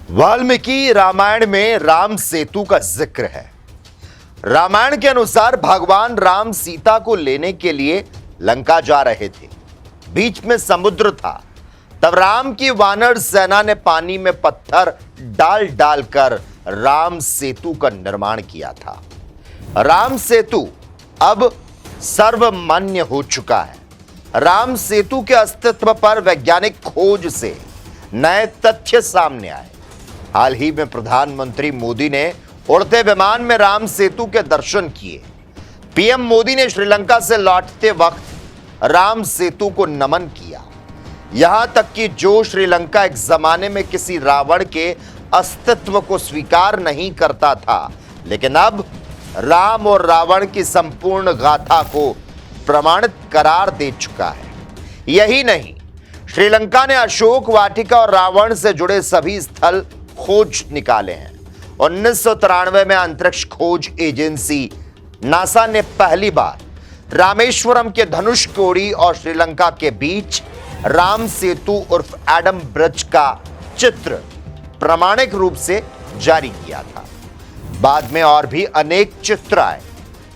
वाल्मीकि रामायण में राम सेतु का जिक्र है। रामायण के अनुसार भगवान राम सीता को लेने के लिए लंका जा रहे थे। बीच में समुद्र था। तब राम की वानर सेना ने पानी में पत्थर डाल डालकर राम सेतु का निर्माण किया था। राम सेतु अब सर्वमान्य हो चुका है। राम सेतु के अस्तित्व पर वैज्ञानिक खोज से नए तथ्य सामने आए। हाल ही में प्रधानमंत्री मोदी ने उड़ते विमान में राम सेतु के दर्शन किए। पीएम मोदी ने श्रीलंका से लौटते वक्त राम सेतु को नमन किया। यहां तक कि जो श्रीलंका एक जमाने में किसी रावण के अस्तित्व को स्वीकार नहीं करता था, लेकिन अब राम और रावण की संपूर्ण गाथा को प्रमाणित करार दे चुका है। यही नहीं, श्रीलंका ने अशोक वाटिका और रावण से जुड़े सभी स्थल खोज निकाले हैं। 1993 में अंतरिक्ष खोज एजेंसी नासा ने पहली बार रामेश्वरम के धनुषकोडी और श्रीलंका के बीच राम सेतु उर्फ एडम ब्रिज का चित्र प्रामाणिक रूप से जारी किया था। बाद में और भी अनेक चित्र आए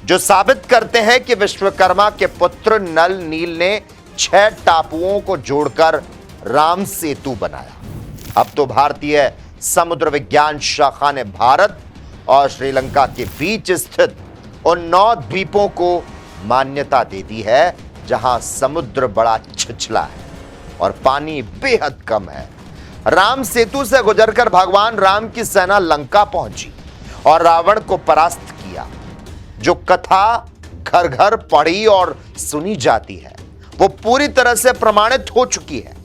जो साबित करते हैं कि विश्वकर्मा के पुत्र नल नील ने 6 टापुओं को जोड़कर राम सेतु बनाया। अब तो भारतीय समुद्र विज्ञान शाखा ने भारत और श्रीलंका के बीच स्थित उन 9 द्वीपों को मान्यता दे दी है जहां समुद्र बड़ा छिछला है और पानी बेहद कम है। राम सेतु से गुजरकर भगवान राम की सेना लंका पहुंची और रावण को परास्त किया। जो कथा घर घर पढ़ी और सुनी जाती है वो पूरी तरह से प्रमाणित हो चुकी है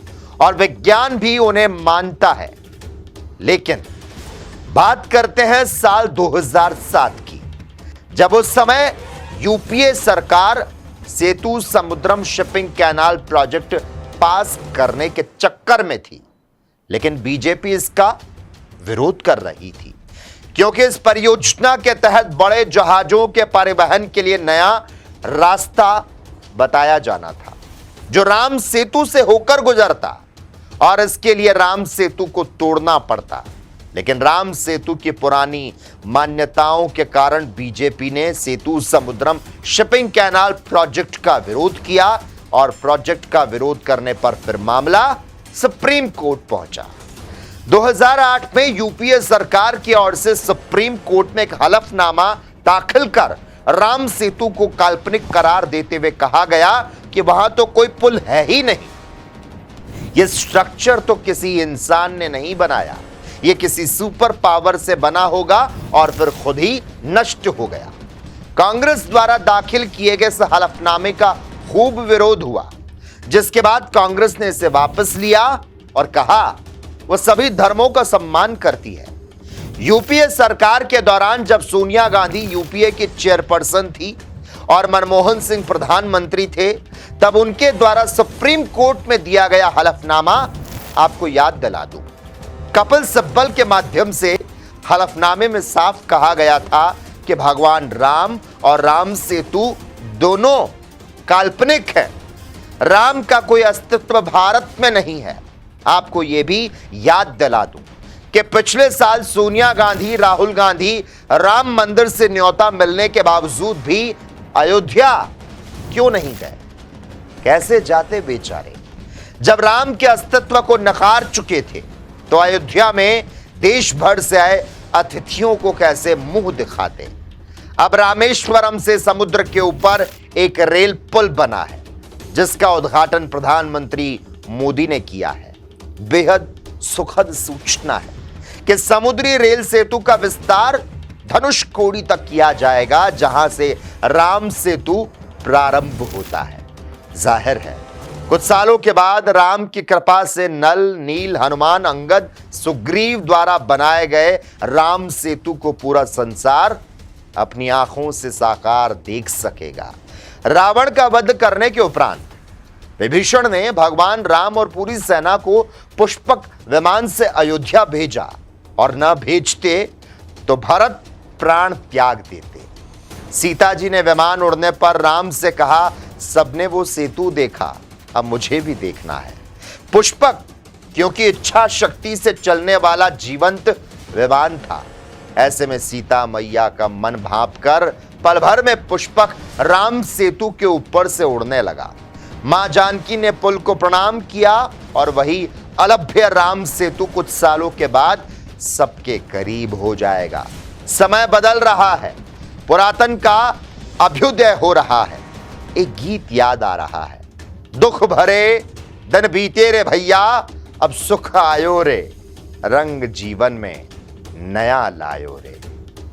और विज्ञान भी उन्हें मानता है। लेकिन बात करते हैं साल 2007 की, जब उस समय यूपीए सरकार सेतु समुद्रम शिपिंग कैनाल प्रोजेक्ट पास करने के चक्कर में थी। लेकिन बीजेपी इसका विरोध कर रही थी क्योंकि इस परियोजना के तहत बड़े जहाजों के परिवहन के लिए नया रास्ता बताया जाना था जो राम सेतु से होकर गुजरता और इसके लिए राम सेतु को तोड़ना पड़ता। लेकिन राम सेतु की पुरानी मान्यताओं के कारण बीजेपी ने सेतु समुद्रम शिपिंग कैनाल प्रोजेक्ट का विरोध किया और प्रोजेक्ट का विरोध करने पर फिर मामला सुप्रीम कोर्ट पहुंचा। 2008 में यूपीए सरकार की ओर से सुप्रीम कोर्ट में एक हलफनामा दाखिल कर राम सेतु को काल्पनिक करार देते हुए कहा गया कि वहां तो कोई पुल है ही नहीं। यह स्ट्रक्चर तो किसी इंसान ने नहीं बनाया, यह किसी सुपर पावर से बना होगा और फिर खुद ही नष्ट हो गया। कांग्रेस द्वारा दाखिल किए गए इस हलफनामे का खूब विरोध हुआ, जिसके बाद कांग्रेस ने इसे वापस लिया और कहा वह सभी धर्मों का सम्मान करती है। यूपीए सरकार के दौरान जब सोनिया गांधी यूपीए की चेयरपर्सन थी और मनमोहन सिंह प्रधानमंत्री थे, तब उनके द्वारा सुप्रीम कोर्ट में दिया गया हलफनामा आपको याद दिला दूं। कपिल सिब्बल के माध्यम से हलफनामे में साफ कहा गया था कि भगवान राम और राम सेतु दोनों काल्पनिक है। राम का कोई अस्तित्व भारत में नहीं है। आपको यह भी याद दिला दूं कि पिछले साल सोनिया गांधी, राहुल गांधी राम मंदिर से न्योता मिलने के बावजूद भी अयोध्या क्यों नहीं गए? कैसे जाते बेचारे? जब राम के अस्तित्व को नकार चुके थे तो अयोध्या में देश भर से आए अतिथियों को कैसे मुंह दिखाते? अब रामेश्वरम से समुद्र के ऊपर एक रेल पुल बना है जिसका उद्घाटन प्रधानमंत्री मोदी ने किया है। बेहद सुखद सूचना है कि समुद्री रेल सेतु का विस्तार धनुषकोडी तक किया जाएगा जहां से राम सेतु प्रारंभ होता है। जाहिर है कुछ सालों के बाद राम की कृपा से नल, नील, हनुमान, अंगद, सुग्रीव द्वारा बनाए गए राम सेतु को पूरा संसार अपनी आंखों से साकार देख सकेगा। रावण का वध करने के उपरांत विभीषण ने भगवान राम और पूरी सेना को पुष्पक विमान से अयोध्या भेजा और न भेजते तो भरत प्राण त्याग देते। सीता जी ने विमान उड़ने पर राम से कहा, सबने वो सेतु देखा, अब मुझे भी देखना है। पुष्पक क्योंकि इच्छा शक्ति से चलने वाला जीवंत विमान था। ऐसे में सीता मैया का मन भांप कर पल भर में पुष्पक राम सेतु के ऊपर से उड़ने लगा। मां जानकी ने पुल को प्रणाम किया और वही अलभ्य राम सेतु कुछ सालों के बाद सबके करीब हो जाएगा। समय बदल रहा है, पुरातन का अभ्युदय हो रहा है। एक गीत याद आ रहा है, दुख भरे दिन बीते रे भैया, अब सुख आयो रे, रंग जीवन में नया लायो रे।